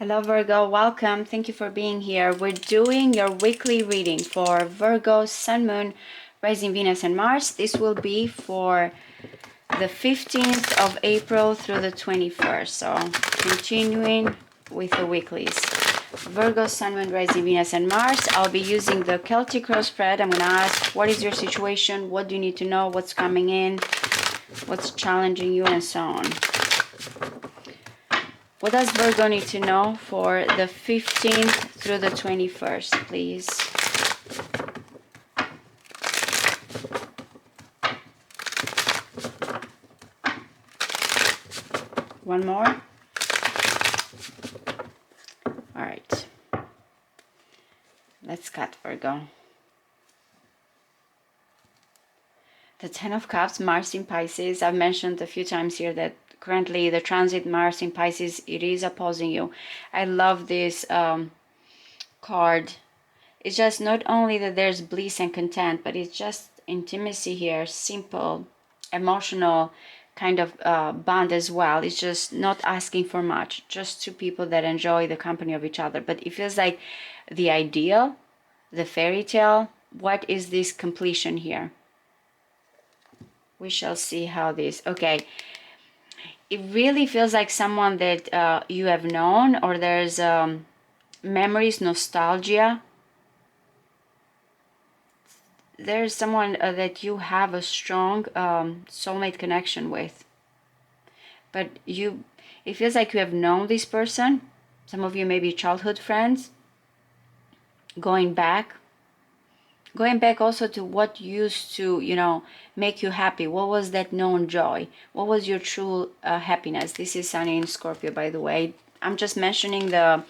Hello Virgo, welcome. Thank you for being here. We're doing your weekly reading for Virgo, Sun, Moon, Rising Venus and Mars. This will be for the 15th of April through the 21st. So continuing with the weeklies. Virgo, Sun, Moon, Rising Venus and Mars. I'll be using the Celtic Cross spread. I'm going to ask, what is your situation? What do you need to know? What's coming in? What's challenging you? And so on. What does Virgo need to know for the 15th through the 21st, please? One more. All right. Let's cut Virgo. The Ten of Cups, Mars in Pisces. I've mentioned a few times here that currently the transit Mars in Pisces, it is opposing you. I love this card. It's just not only that there's bliss and content, but it's just intimacy here, simple, emotional kind of bond as well. It's just not asking for much, just two people that enjoy the company of each other. But it feels like the ideal, the fairy tale. What is this completion here? We shall see how this, okay. It really feels like someone that you have known, or there's memories, nostalgia. There's someone that you have a strong soulmate connection with. But it feels like you have known this person. Some of you may be childhood friends. Going back also to what used to, make you happy. What was that known joy? What was your true happiness? This is Sun in Scorpio, by the way. I'm just mentioning the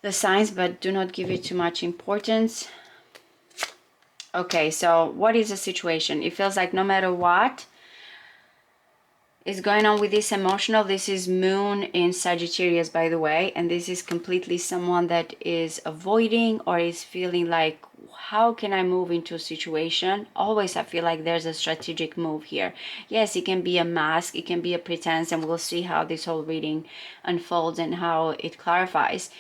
signs, but do not give it too much importance. Okay, so what is the situation? It feels like no matter what is going on with this emotional, this is Moon in Sagittarius, by the way, and this is completely someone that is avoiding or is feeling like, how can I move into a situation? Always I feel like there's a strategic move here. Yes, it can be a mask, it can be a pretense, and we'll see how this whole reading unfolds and how it clarifies.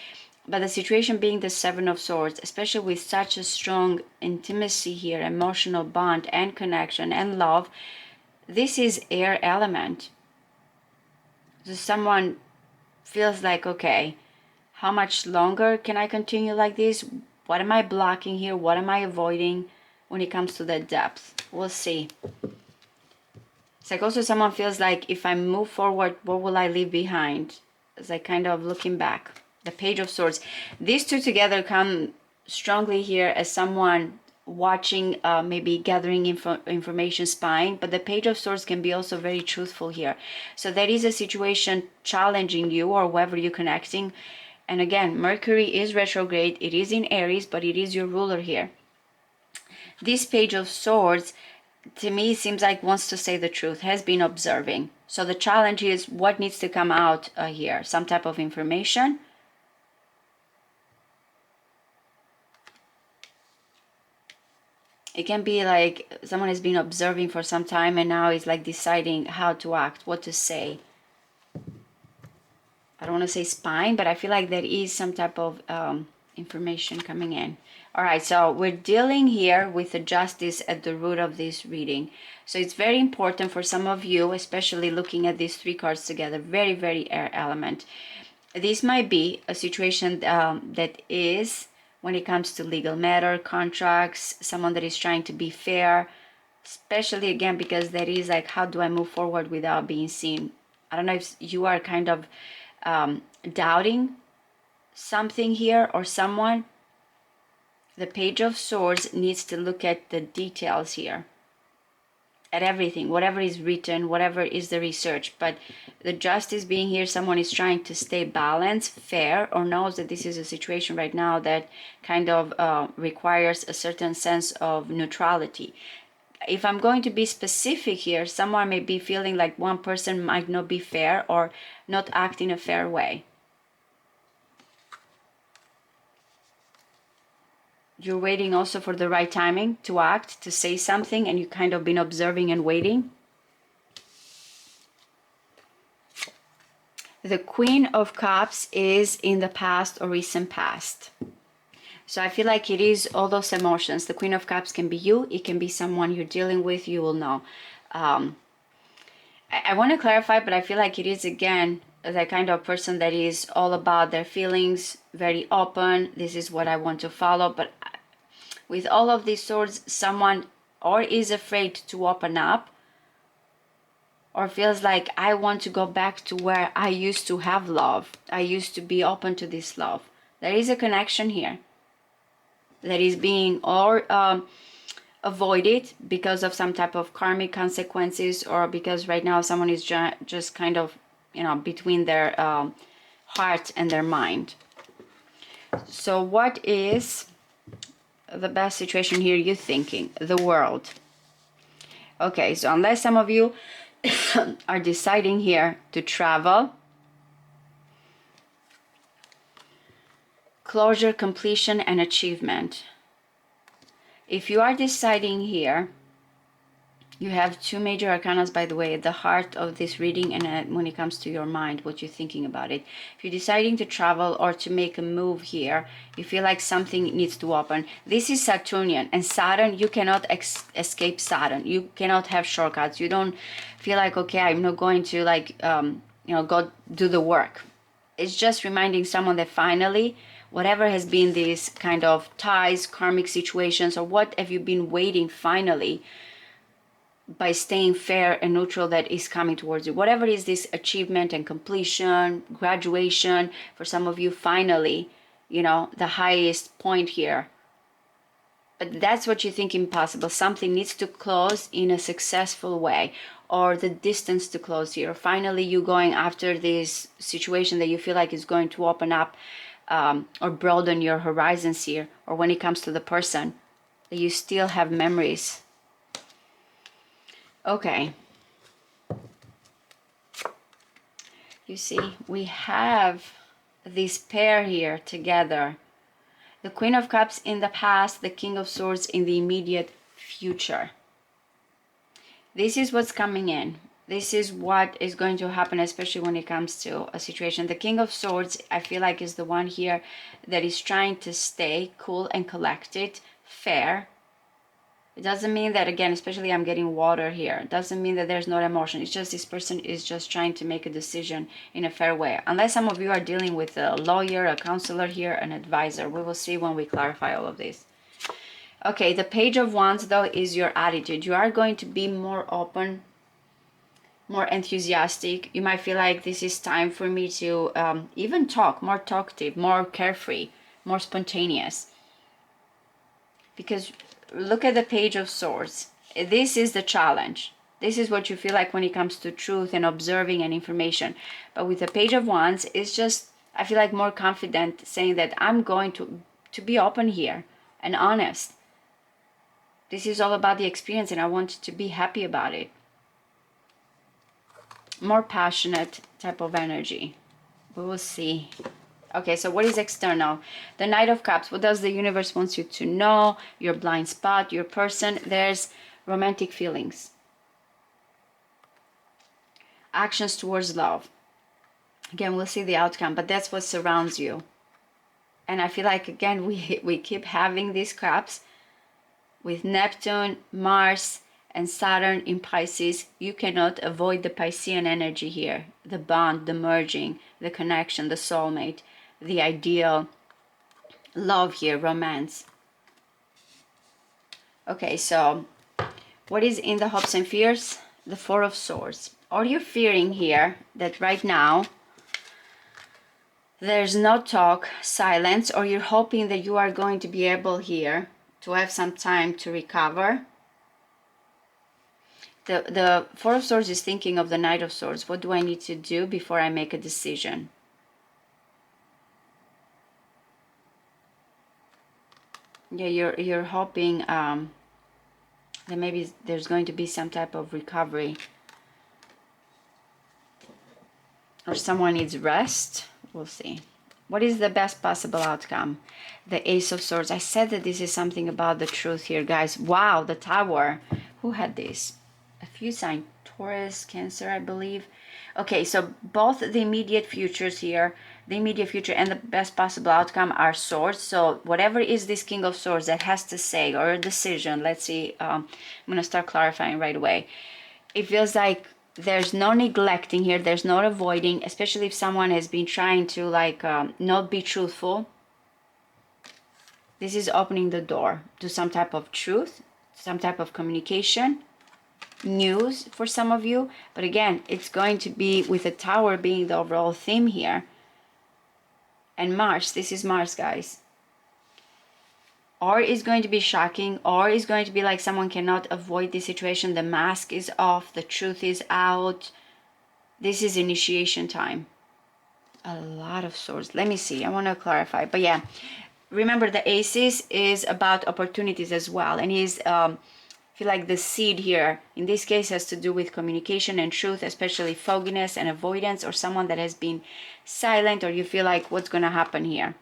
But the situation being the Seven of Swords, especially with such a strong intimacy here, emotional bond and connection and love, this is air element. So someone feels like, okay, how much longer can I continue like this? What am I blocking here? What am I avoiding when it comes to the depth? We'll see. It's like also someone feels like, if I move forward, what will I leave behind? It's like kind of looking back. The Page of Swords. These two together come strongly here as someone watching, maybe gathering information, spying, but the Page of Swords can be also very truthful here. So there is a situation challenging you or whoever you're connecting. And again, Mercury is retrograde. It is in Aries, but it is your ruler here. This Page of Swords, to me, seems like wants to say the truth, has been observing. So the challenge is what needs to come out here. Some type of information. It can be like someone has been observing for some time and now is like deciding how to act, what to say. I don't want to say spying, but I feel like there is some type of information coming in. All right, so we're dealing here with the justice at the root of this reading. So it's very important for some of you, especially looking at these three cards together, very, very air element. This might be a situation that is, when it comes to legal matter, contracts, someone that is trying to be fair, especially again, because that is like, how do I move forward without being seen? I don't know if you are kind of doubting something here or someone. The Page of Swords needs to look at the details here, at everything, whatever is written, whatever is the research. But the justice being here, someone is trying to stay balanced, fair, or knows that this is a situation right now that kind of requires a certain sense of neutrality. If I'm going to be specific here, someone may be feeling like one person might not be fair or not act in a fair way. You're waiting also for the right timing to act, to say something, and you've kind of been observing and waiting. The Queen of Cups is in the past or recent past. So I feel like it is all those emotions. The Queen of Cups can be you. It can be someone you're dealing with. You will know. I want to clarify, but I feel like it is, again, the kind of person that is all about their feelings, very open. This is what I want to follow. But with all of these swords, someone or is afraid to open up, or feels like, I want to go back to where I used to have love. I used to be open to this love. There is a connection here that is being or avoided because of some type of karmic consequences, or because right now someone is just kind of, you know, between their heart and their mind. So what is the best situation here you're thinking? The World. Okay, so unless some of you are deciding here to travel, closure, completion, and achievement. If you are deciding here, you have two major arcanas, by the way, at the heart of this reading, and when it comes to your mind, what you're thinking about it. If you're deciding to travel or to make a move here, you feel like something needs to open. This is Saturnian, and Saturn, you cannot escape Saturn. You cannot have shortcuts. You don't feel like, okay, I'm not going to go do the work. It's just reminding someone that finally, whatever has been these kind of ties, karmic situations, or what have you been waiting finally, by staying fair and neutral, that is coming towards you. Whatever is this achievement and completion, graduation, for some of you, finally, you know, the highest point here. But that's what you think impossible. Something needs to close in a successful way, or the distance to close here. Finally, you going after this situation that you feel like is going to open up or broaden your horizons here, or when it comes to the person, that you still have memories. Okay, you see, we have this pair here together. The Queen of Cups in the past, the King of Swords in the immediate future. This is what's coming in. This is what is going to happen, especially when it comes to a situation. The King of Swords, I feel like, is the one here that is trying to stay cool and collected, fair. It doesn't mean that, again, especially I'm getting water here, it doesn't mean that there's no emotion. It's just this person is just trying to make a decision in a fair way. Unless some of you are dealing with a lawyer, a counselor here, an advisor. We will see when we clarify all of this. Okay, the Page of Wands, though, is your attitude. You are going to be more open, more enthusiastic. You might feel like this is time for me to even talk, more talkative, more carefree, more spontaneous. Because look at the Page of Swords. This is the challenge. This is what you feel like when it comes to truth and observing and information. But with the Page of Wands, it's just, I feel like more confident, saying that I'm going to be open here and honest. This is all about the experience, and I want to be happy about it. More passionate type of energy. We will see. Okay, so what is external? The Knight of Cups. What does the universe want you to know? Your blind spot, your person. There's romantic feelings. Actions towards love. Again, we'll see the outcome, but that's what surrounds you. And I feel like, again, we keep having these cups with Neptune, Mars, and Saturn in Pisces. You cannot avoid the Piscean energy here. The bond, the merging, the connection, the soulmate, the ideal, love here, romance. Okay, so what is in the hopes and fears? The Four of Swords. Are you fearing here that right now there's no talk, silence, or you're hoping that you are going to be able here to have some time to recover? The Four of Swords is thinking of the Knight of Swords. What do I need to do before I make a decision? Yeah, you're hoping that maybe there's going to be some type of recovery, or someone needs rest. We'll see. What is the best possible outcome? The Ace of Swords. I said that this is something about the truth here, guys. Wow, the Tower. Who had this? A few signs. Taurus, Cancer, I believe. Okay, so both the immediate futures here, the immediate future and the best possible outcome are swords. So whatever is this King of Swords that has to say, or a decision, let's see, I'm going to start clarifying right away. It feels like there's no neglecting here, there's no avoiding, especially if someone has been trying to like not be truthful. This is opening the door to some type of truth, some type of communication, news for some of you. But again, it's going to be with the Tower being the overall theme here. And Mars, this is Mars, guys. Or is going to be shocking, or is going to be like someone cannot avoid the situation. The mask is off, the truth is out. This is initiation time. A lot of swords. Let me see, I want to clarify. But yeah, remember the aces is about opportunities as well, and he's feel like the seed here in this case has to do with communication and truth, especially fogginess and avoidance, or someone that has been silent, or you feel like what's going to happen here.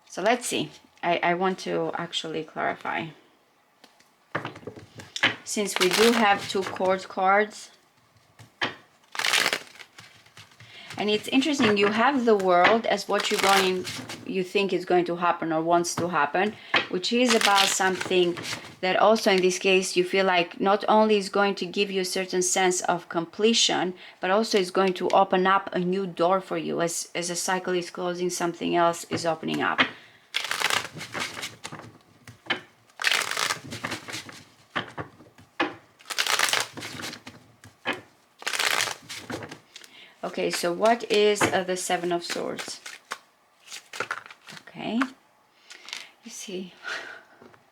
So let's see. I want to actually clarify, since we do have 2 court cards. And it's interesting, you have the World as what you think is going to happen or wants to happen, which is about something that also in this case you feel like not only is going to give you a certain sense of completion, but also is going to open up a new door for you. As a cycle is closing, something else is opening up. Okay, so what is the Seven of Swords? Okay, you see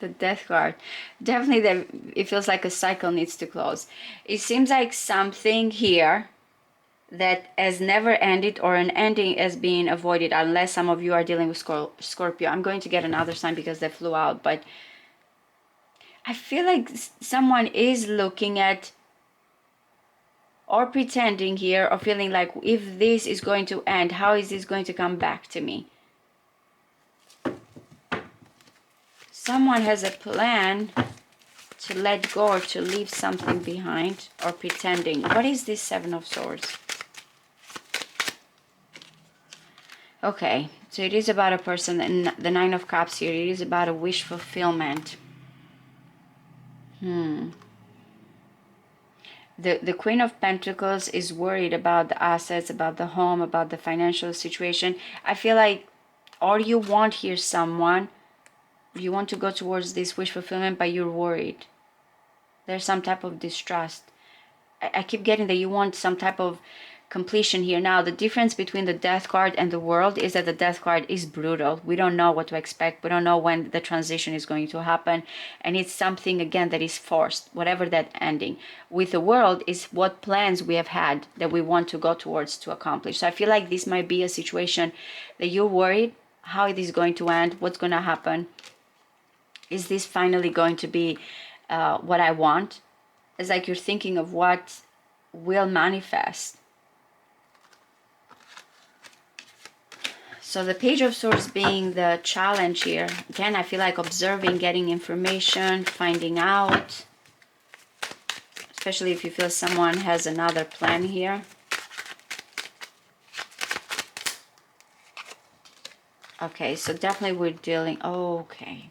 the Death card. Definitely that it feels like a cycle needs to close. It seems like something here that has never ended, or an ending is being avoided, unless some of you are dealing with Scorpio. I'm going to get another sign because they flew out, but I feel like someone is looking at or pretending here, or feeling like if this is going to end, how is this going to come back to me? Someone has a plan to let go or to leave something behind, or pretending. What is this Seven of Swords? Okay, so it is about a person, and the Nine of Cups here, it is about a wish fulfillment. The Queen of Pentacles is worried about the assets, about the home, about the financial situation. I feel like, or you want here someone, you want to go towards this wish fulfillment, but you're worried. There's some type of distrust. I keep getting that you want some type of completion here. Now, the difference between the Death card and the World is that the Death card is brutal. We don't know what to expect. We don't know when the transition is going to happen. And it's something, again, that is forced, whatever that ending. With the World is what plans we have had that we want to go towards to accomplish. So I feel like this might be a situation that you're worried how it is going to end, what's going to happen. Is this finally going to be what I want? It's like you're thinking of what will manifest. So the Page of Swords being the challenge here. Again, I feel like observing, getting information, finding out. Especially if you feel someone has another plan here. Okay, so definitely we're dealing... Okay.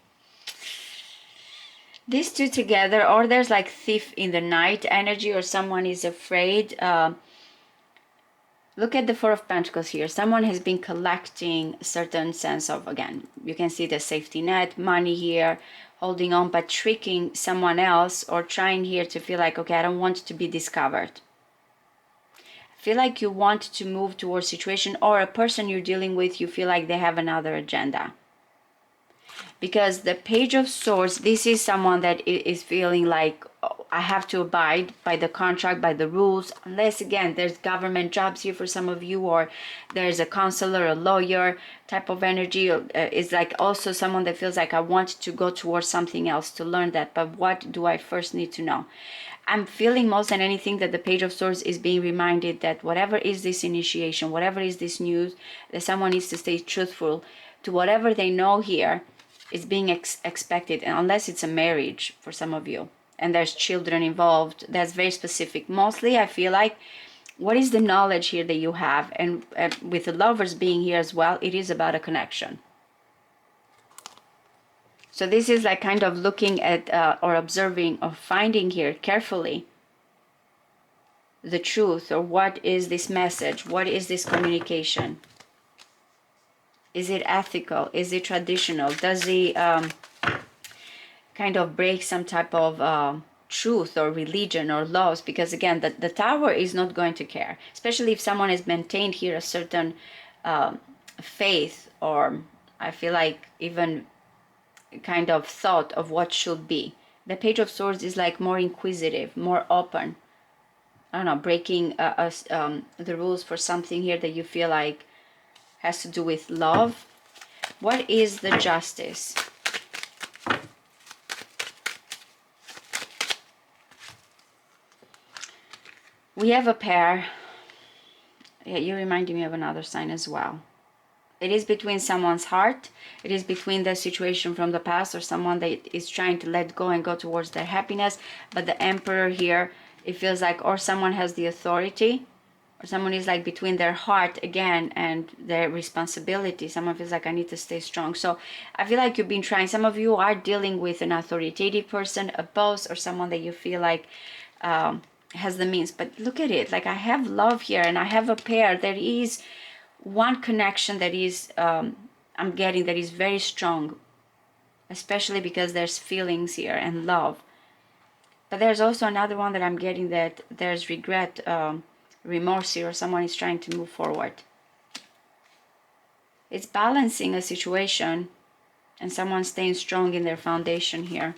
These two together, or there's like thief in the night energy, or someone is afraid. Look at the Four of Pentacles here. Someone has been collecting a certain sense of, again, you can see the safety net, money here, holding on, but tricking someone else, or trying here to feel like, okay, I don't want to be discovered. I feel like you want to move towards situation, or a person you're dealing with, you feel like they have another agenda. Because the Page of Swords, this is someone that is feeling like, oh, I have to abide by the contract, by the rules, unless, again, there's government jobs here for some of you, or there's a counselor, a lawyer type of energy. It's like also someone that feels like I want to go towards something else to learn that, but what do I first need to know? I'm feeling most than anything that the Page of Swords is being reminded that whatever is this initiation, whatever is this news, that someone needs to stay truthful to whatever they know here is being expected, and unless it's a marriage for some of you, and there's children involved, that's very specific. Mostly I feel like, what is the knowledge here that you have? And with the Lovers being here as well, it is about a connection. So this is like kind of looking at or observing or finding here carefully the truth, or what is this message, what is this communication. Is it ethical? Is it traditional? Does he kind of break some type of truth or religion or laws? Because again, the Tower is not going to care, especially if someone has maintained here a certain faith, or I feel like even kind of thought of what should be. The Page of Swords is like more inquisitive, more open. I don't know, breaking the rules for something here that you feel like has to do with love. What is the Justice? We have a pair. Yeah, you're reminding me of another sign as well. It is between someone's heart. It is between the situation from the past, or someone that is trying to let go and go towards their happiness. But the Emperor here, it feels like, or someone has the authority, or someone is like between their heart again and their responsibility. Someone feels like, I need to stay strong. So I feel like you've been trying. Some of you are dealing with an authoritative person, a boss, or someone that you feel like has the means. But look at it, like I have love here and I have a pair. There is one connection that is I'm getting, that is very strong, especially because there's feelings here and love. But there's also another one that I'm getting, that there's regret, remorse here, or someone is trying to move forward. It's balancing a situation and someone staying strong in their foundation here.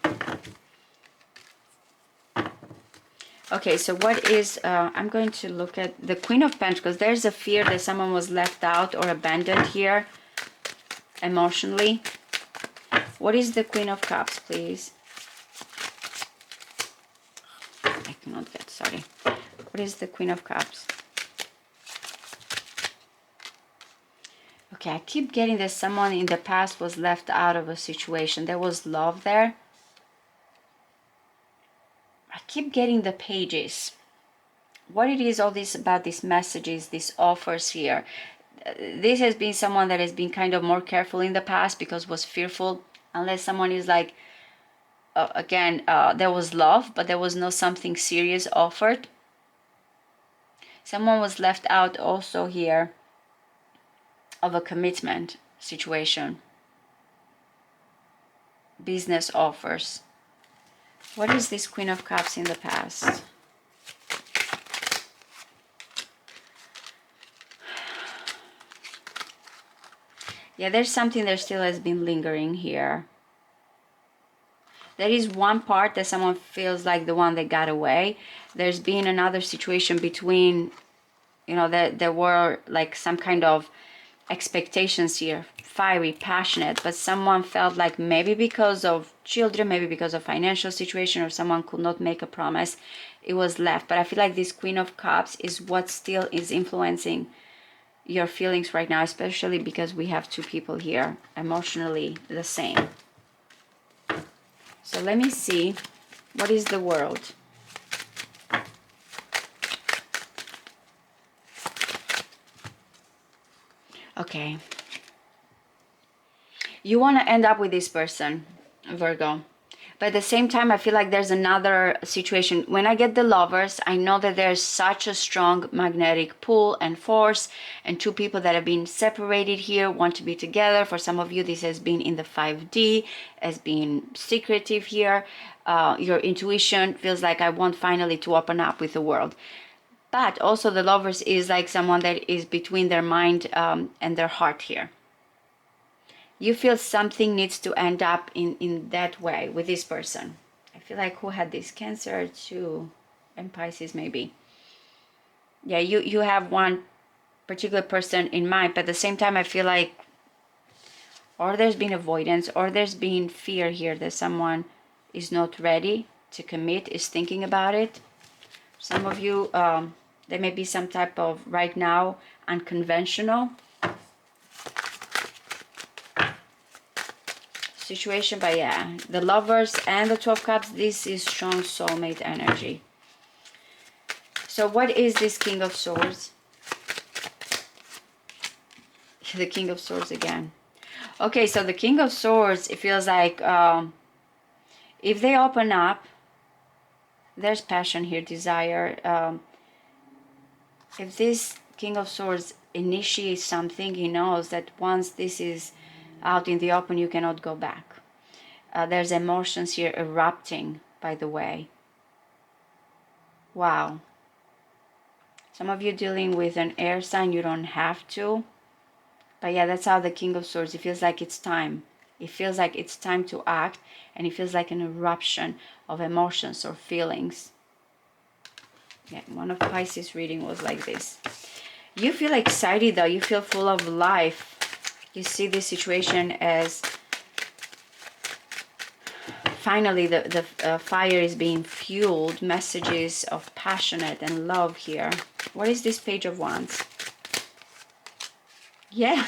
Okay, so what is, I'm going to look at the Queen of Pentacles. There's a fear that someone was left out or abandoned here emotionally. What is the Queen of Cups, please? I cannot get, sorry. What is the Queen of Cups? Okay, I keep getting that someone in the past was left out of a situation. There was love there. I keep getting the Pages. What it is all this about, these messages, these offers here. This has been someone that has been kind of more careful in the past because was fearful. Unless someone is like, again, there was love, but there was no something serious offered. Someone was left out also here of a commitment situation. Business offers. What is this Queen of Cups in the past? Yeah, there's something that still has been lingering here. There is one part that someone feels like the one that got away. There's been another situation between, you know, that there were like some kind of expectations here, fiery, passionate, but someone felt like maybe because of children, maybe because of financial situation, or someone could not make a promise, it was left. But I feel like this Queen of Cups is what still is influencing your feelings right now, especially because we have two people here emotionally the same. So let me see, what is the World? Okay. You want to end up with this person, Virgo. But at the same time, I feel like there's another situation. When I get the Lovers, I know that there's such a strong magnetic pull and force, and two people that have been separated here want to be together. For some of you, this has been in the 5D, has been secretive here. Your intuition feels like, I want finally to open up with the world. But also the Lovers is like someone that is between their mind and their heart here. You feel something needs to end up in that way with this person. I feel like, who had this? Cancer too, and Pisces maybe. Yeah, you have one particular person in mind, but at the same time I feel like, or there's been avoidance, or there's been fear here that someone is not ready to commit, is thinking about it. Some of you, there may be some type of, right now, unconventional. situation. But yeah, the Lovers and the 12 Cups, this is strong soulmate energy. So what is this King of Swords? The King of Swords again. Okay, so the King of Swords, it feels like if they open up, there's passion here, desire. If this King of Swords initiates something, he knows that once this is out in the open, you cannot go back. There's emotions here erupting, by the way. Wow. Some of you dealing with an air sign, you don't have to. But yeah, that's how the King of Swords, it feels like it's time. It feels like it's time to act, and it feels like an eruption of emotions or feelings. Yeah, one of Pisces reading was like this. You feel excited though, you feel full of life. You see this situation as finally the fire is being fueled. Messages of passionate and love here. What is this Page of Wands? Yeah.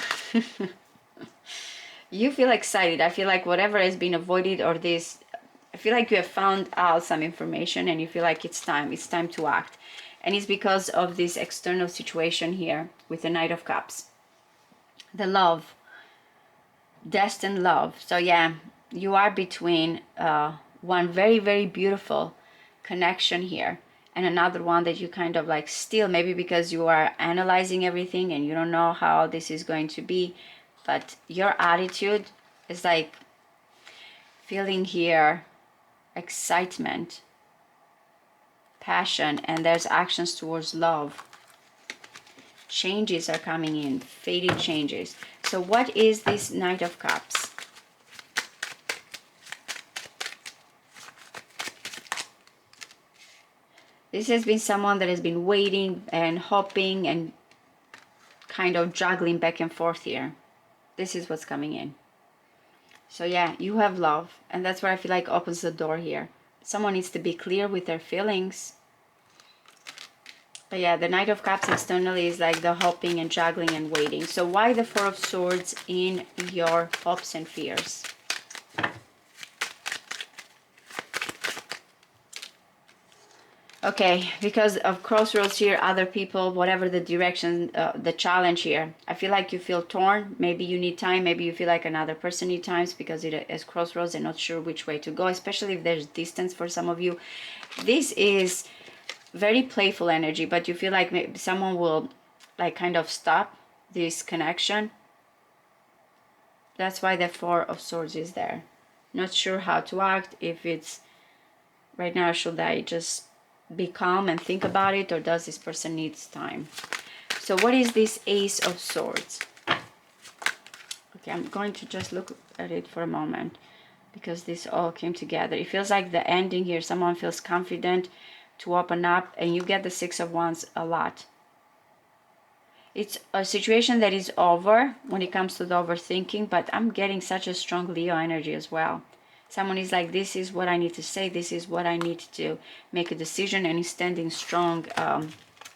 You feel excited. I feel like whatever has been avoided, or this, I feel like you have found out some information and you feel like it's time to act. And it's because of this external situation here with the Knight of Cups. The love, destined love. So yeah, you are between one very, very beautiful connection here and another one that you kind of like still, maybe because you are analyzing everything and you don't know how this is going to be, but your attitude is like feeling here excitement, passion, and there's actions towards love. Changes are coming in, faded changes. So what is this Knight of Cups? This has been someone that has been waiting and hoping and kind of juggling back and forth here. This is what's coming in. So yeah, you have love, and that's what I feel like opens the door here. Someone needs to be clear with their feelings. But yeah, the Knight of Cups externally is like the hoping and juggling and waiting. So why the Four of Swords in your hopes and fears? Okay, because of crossroads here, other people, whatever the direction, the challenge here. I feel like you feel torn. Maybe you need time. Maybe you feel like another person needs time because it is crossroads and not sure which way to go, especially if there's distance for some of you. This is very playful energy, but you feel like maybe someone will like kind of stop this connection. That's why the Four of Swords is there. Not sure how to act. If it's right now, should I just be calm and think about it, or does this person needs time? So what is this Ace of Swords? Okay, I'm going to just look at it for a moment because this all came together. It feels like the ending here, someone feels confident to open up, and you get the Six of Wands a lot. It's a situation that is over when it comes to the overthinking, but I'm getting such a strong Leo energy as well. Someone is like, this is what I need to say, this is what I need to make a decision, and is standing strong,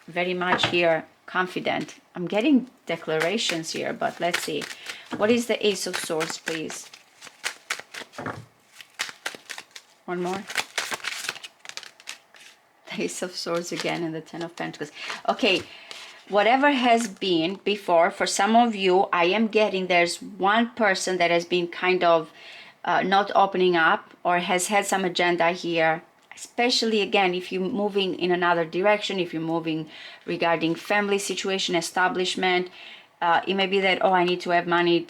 very much here, confident. I'm getting declarations here, but let's see. What is the Ace of Swords, please? One more. The Ace of Swords again, and the Ten of Pentacles. Okay, whatever has been before, for some of you, I am getting there's one person that has been kind of not opening up or has had some agenda here, especially again if you're moving in another direction, if you're moving regarding family situation, establishment. It may be that, oh, I need to have money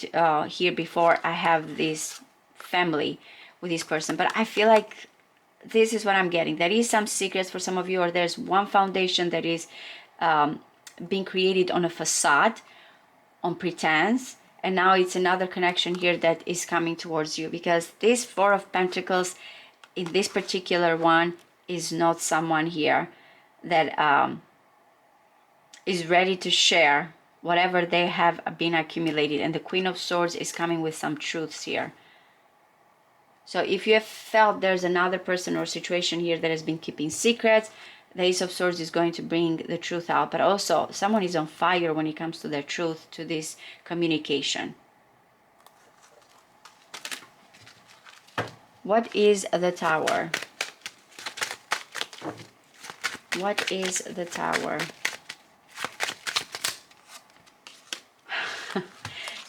here before I have this family with this person. But I feel like this is what I'm getting. There is some secrets for some of you, or there's one foundation that is being created on a facade, on pretense, and now it's another connection here that is coming towards you, because this Four of Pentacles in this particular one is not someone here that is ready to share whatever they have been accumulated, and the Queen of Swords is coming with some truths here. So if you have felt there's another person or situation here that has been keeping secrets, the Ace of Swords is going to bring the truth out. But also, someone is on fire when it comes to their truth, to this communication. What is the Tower? What is the Tower?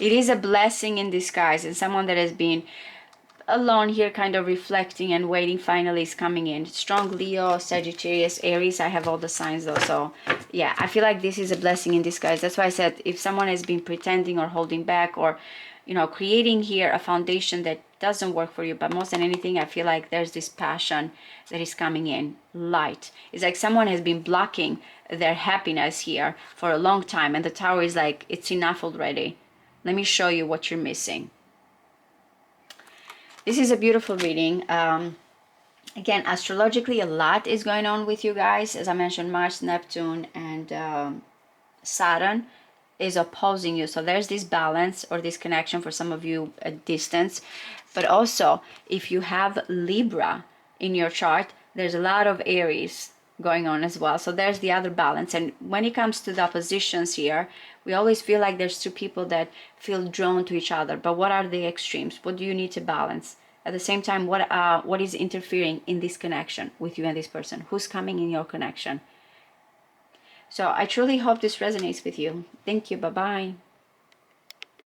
It is a blessing in disguise, and someone that has been alone here, kind of reflecting and waiting, finally is coming in. Strong Leo, Sagittarius, Aries. I have all the signs though, so yeah, I feel like this is a blessing in disguise. That's why I said if someone has been pretending or holding back, or you know, creating here a foundation that doesn't work for you, but most than anything, I feel like there's this passion that is coming in. Light. It's like someone has been blocking their happiness here for a long time, and the Tower is like, it's enough already. Let me show you what you're missing. This is a beautiful reading. Again, astrologically, a lot is going on with you guys. As I mentioned, Mars, Neptune, and Saturn is opposing you. So there's this balance or this connection for some of you at distance. But also, if you have Libra in your chart, there's a lot of Aries going on as well. So there's the other balance. And when it comes to the oppositions here, we always feel like there's two people that feel drawn to each other. But what are the extremes? What do you need to balance? At the same time, what is interfering in this connection with you and this person? Who's coming in your connection? So I truly hope this resonates with you. Thank you. Bye-bye.